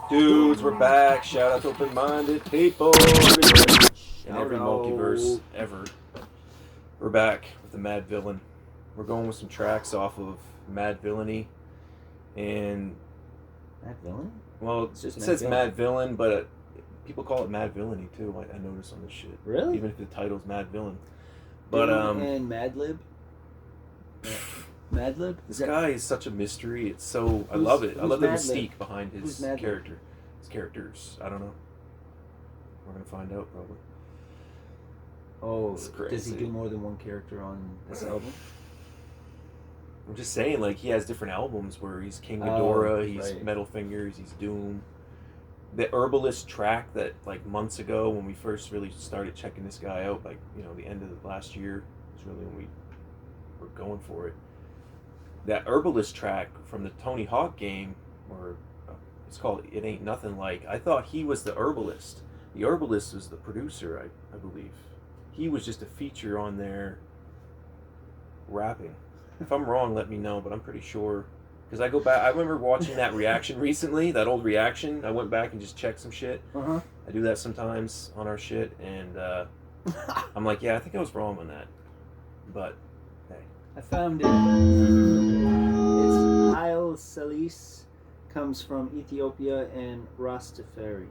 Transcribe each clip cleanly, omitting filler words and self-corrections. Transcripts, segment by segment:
Dudes, we're back. Shout out to open-minded people in every multiverse ever. We're back with the Mad Villain. We're going with some tracks off of Mad Villainy, and Mad Villain? Well, it says Mad Villain, but people call it Mad Villainy too. I noticed on this shit. Really? Even if the title's Mad Villain. But and Madlib. Madlib? This guy is such a mystery. It's so I love it. I love the mystique behind his character. His characters. I don't know. We're gonna find out probably. Oh, does he do more than one character on this album? I'm just saying, like, he has different albums where he's King Ghidorah, he's Metal Fingers, he's Doom. The Herbalist track that, like, months ago when we first really started checking this guy out, like, you know, the end of the last year was really when we were going for it. That Herbalist track from the Tony Hawk game, or it's called It Ain't Nothing Like, I thought he was the Herbalist. The Herbalist was the producer, I believe. He was just a feature on there rapping. If I'm wrong, let me know, but I'm pretty sure. Because I go back, I remember watching that reaction recently, that old reaction. I went back and just checked some shit. Uh-huh. I do that sometimes on our shit, and I'm like, yeah, I think I was wrong on that. But, hey. I found it. It's Haile Selassie, comes from Ethiopia and Rastafari.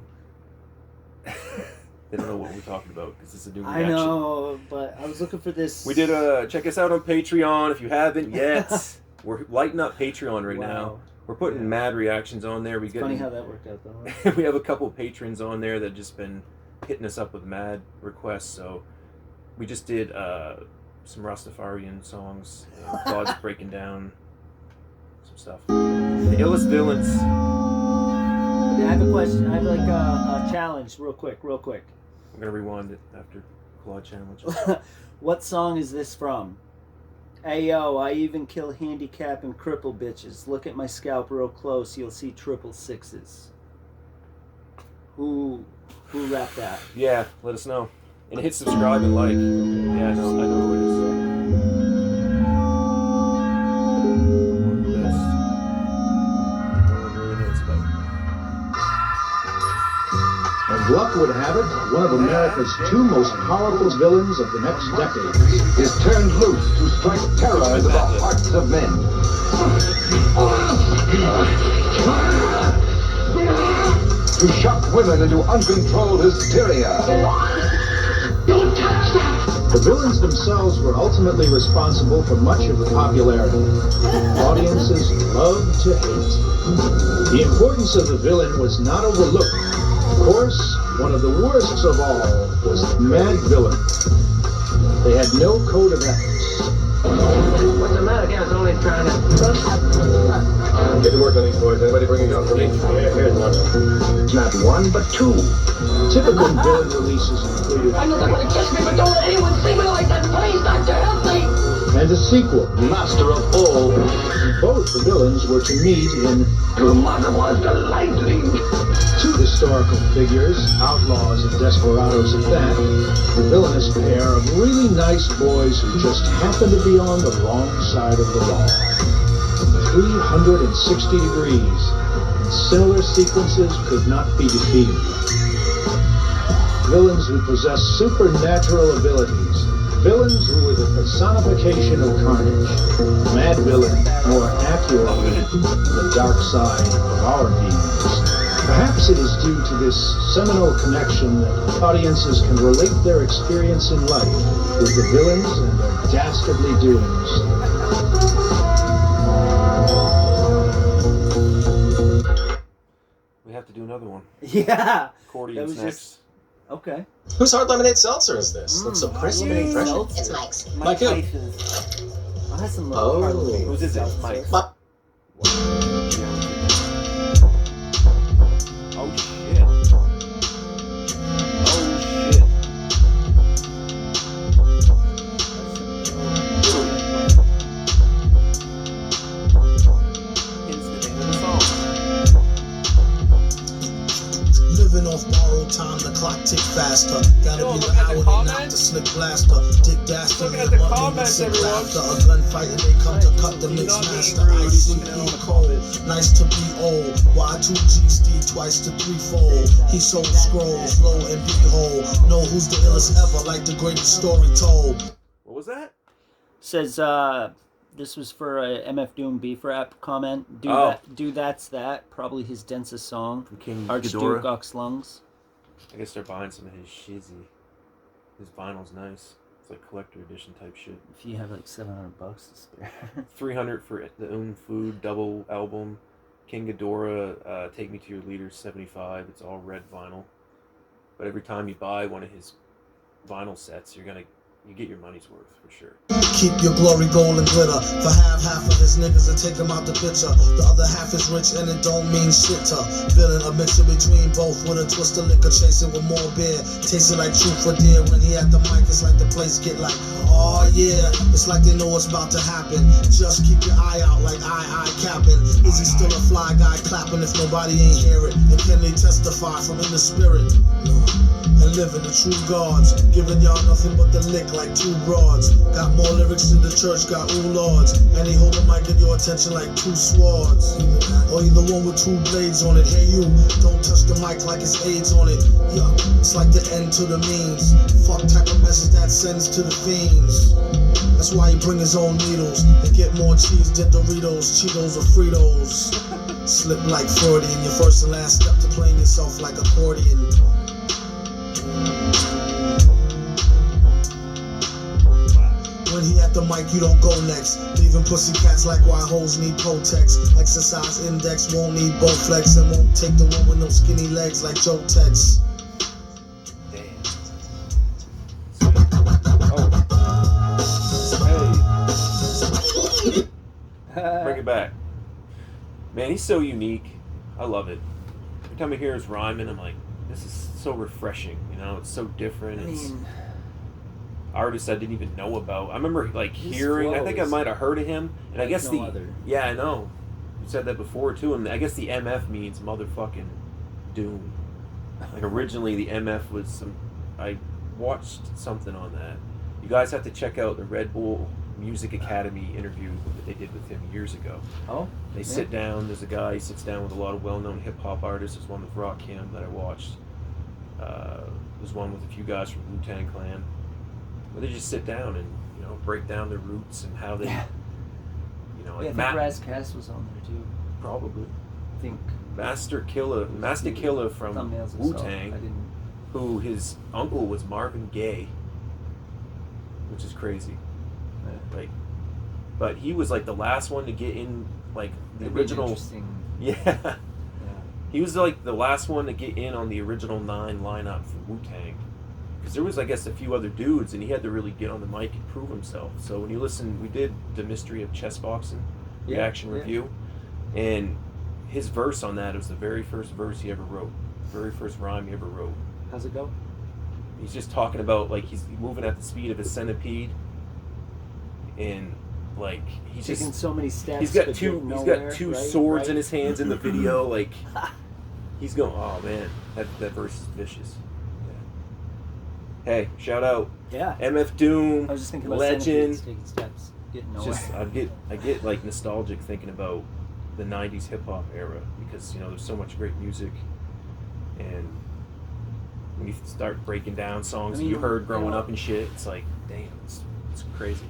They don't know what we're talking about because it's a new reaction. I know, but I was looking for this. We did check us out on Patreon if you haven't yet. We're lighting up Patreon right now. We're putting mad reactions on there. Funny how that worked out though. Huh? We have a couple patrons on there that have just been hitting us up with mad requests. So we just did some Rastafarian songs. Claude's breaking down some stuff. The Illest Villains. I have a question. I have like a challenge, real quick. I'm gonna rewind it after Claude challenge. What song is this from? Ayo, I even kill handicap and cripple bitches. Look at my scalp real close, you'll see 666. Who rapped that? Yeah, let us know. And hit subscribe and like. Yeah, I know who it is. As luck would have it, one of America's two most powerful villains of the next decade is turned loose to strike terror into the hearts of men. To shock women into uncontrolled hysteria. Don't touch that! The villains themselves were ultimately responsible for much of the popularity. Audiences loved to hate. The importance of the villain was not overlooked. Of course, one of the worst of all was the Mad Villain. They had no code of ethics. What's the matter? I was only trying to... Get to work on these boys. Anybody bring a gun for me? Here's one. Not one, but two. Typical villain releases included... I know they want to kiss me, but don't let anyone see me like that. Please, Doctor, help me! And a sequel, Master of All. Both the villains were to meet in... Your mother was the lightning. Two historical figures, outlaws and desperados at that, the villainous pair of really nice boys who just happen to be on the wrong side of the law. 360 degrees, and similar sequences could not be defeated. Villains who possess supernatural abilities, villains who were the personification of carnage. Mad Villain, more accurately, the dark side of our demons. Perhaps it is due to this seminal connection that audiences can relate their experience in life with the villains and their dastardly doings. We have to do another one. Yeah. Accordion's next. Okay. Whose hard lemonade seltzer is this? That's so crisp and refreshing. It's Mike's. Mike who? I had some hard lemonade. Whose is it? Mike. Oh shit. Oh shit. faster. Gotta be the hour they knock the slick blaster. Dick Dastardly, Looking at the comments, everyone. a gunfight and they come to cut the mix master. ICE cold, nice to be old. Y2G Steve twice to threefold. He sold scrolls, low and behold. Know who's the illest ever, like the greatest story told. What was that? Says this was for a MF Doom beef rap comment. That's that. Probably his densest song. From King Archduke Ghidorah. Oxlungs. I guess they're buying some of his shizzy. His vinyl's nice. It's like collector edition type shit. If you have like $700 to spare. $300 for the Own Food double album. King Ghidorah, Take Me to Your Leader, $75. It's all red vinyl. But every time you buy one of his vinyl sets, you get your money's worth for sure. Keep your glory gold and glitter. For half of his niggas and take them out the picture. The other half is rich and it don't mean shit to. Villain, a mixture between both with a twist of liquor, chasing with more beer. Tasting like truth for dear. When he at the mic, it's like the place get like, oh yeah. It's like they know what's about to happen. Just keep your eye out like I capping. Is he still a fly guy clapping if nobody ain't hear it? And can they testify from in the spirit? No. And living the true gods, giving y'all nothing but the lick like two broads. Got more lyrics than the church got ooh lords, and he hold the mic get your attention like two swords. Or either one with two blades on it. Hey you, don't touch the mic like it's AIDS on it. Yeah, it's like the end to the means. Fuck type of message that sends to the fiends. That's why he bring his own needles. They get more cheese than Doritos, Cheetos or Fritos. Slip like Freudian, your first and last step to playing yourself like accordion. When he at the mic, you don't go next. Leaving pussy cats like why hoes need Protex. Exercise index won't need Bowflex and won't take the one with no skinny legs like Joe Tex. Bring it back. Man, he's so unique. I love it. Every time I hear his rhyming, I'm like, this is so refreshing. You know, it's so different. It's artists I didn't even know about. I remember like hearing. I think I might have heard of him, and I guess yeah, I know. You said that before too, and I guess the MF means motherfucking doom. Like originally, the MF was some. I watched something on that. You guys have to check out the Red Bull Music Academy interview that they did with him years ago. Oh, they sit down. There's a guy. He sits down with a lot of well-known hip-hop artists. There's one with Rakim that I watched. There's one with a few guys from Wu-Tang Clan. Where they just sit down and break down their roots and how they, like I think Raz Kass was on there too. Probably. I think Master Killa from Wu-Tang, who his uncle was Marvin Gaye, which is crazy. Like, but he was like the last one to get in, like the original. Yeah. He was like the last one to get in on the original 9 lineup for Wu-Tang. Because there was, I guess, a few other dudes, and he had to really get on the mic and prove himself. So when you listen, we did the Mystery of Chess Boxing reaction review, and his verse on that was the very first verse he ever wrote, very first rhyme he ever wrote. How's it go? He's just talking about like he's moving at the speed of a centipede, and like he's taking just so many steps. He's got two swords in his hands in the video. Like he's going, oh man, that verse is vicious. Hey, shout out. Yeah. MF Doom. I was just thinking about Legend. Taking steps, getting nowhere. Just I get like nostalgic thinking about the 90s hip hop era because there's so much great music, and when you start breaking down songs that you heard growing up and shit, it's like, damn, it's crazy.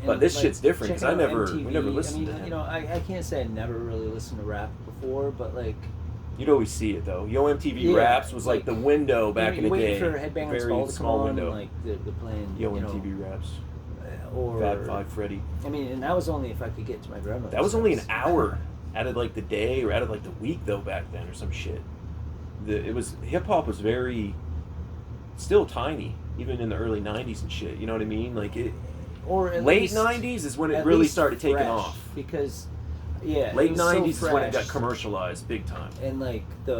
But this shit's different because we never listened to him. I can't say I never really listened to rap before, but like. You'd always see it though. Yo MTV Raps was like the window back in the day. For Headbangers Ball to come on, window. Like they're playing Yo MTV Raps. Or Fab Five Freddy. I mean, and that was only if I could get to my grandmother's. That was only an hour out of like the day or out of like the week though back then or some shit. Hip hop was very still tiny even in the early 90s and shit. You know what I mean? Like it. Or at late least, 90s is when it really started taking off. Because. Yeah, late 90s is when it got commercialized big time. And like the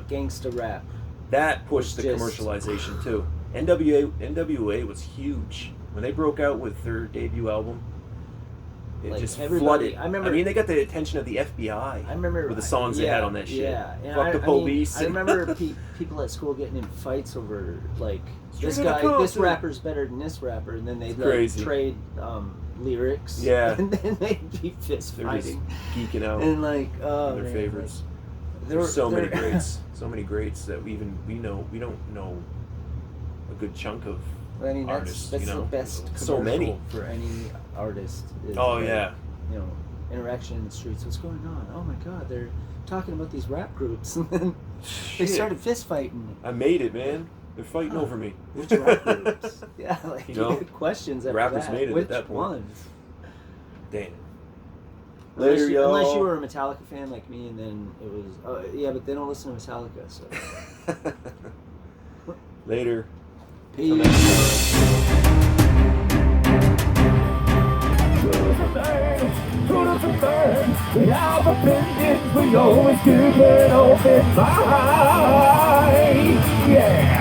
gangsta rap. That pushed the commercialization too. NWA was huge. When they broke out with their debut album, It like just everybody. flooded. I mean, they got the attention of the FBI. I remember with the songs they had on that shit. Yeah, and Fuck the police. I remember people at school getting in fights over like this Straight outta guy, this Compton. rapper's better than this rapper, and then they'd like crazy. trade lyrics. Yeah. And then they'd be fist They're just fighting geeking out and like on their man, favorites. like, There's so many greats. So many greats that we don't know a good chunk of I mean, artists. that's you know? the best So commercial many. for any artist. Is Oh like, yeah. You know, interaction in the streets. What's going on? Oh my God, they're talking about these rap groups, and then they Shit. started fist fighting. I made it, man. They're fighting over me. Which rap groups? Yeah, like You know? questions after Rappers that. made it at Which that point. ones? Damn. Unless Later, you, unless you y'all. were a Metallica fan like me, and then it was yeah, but they don't listen to Metallica, so Later. peace. We have opinions, we always keep an open mind. Yeah.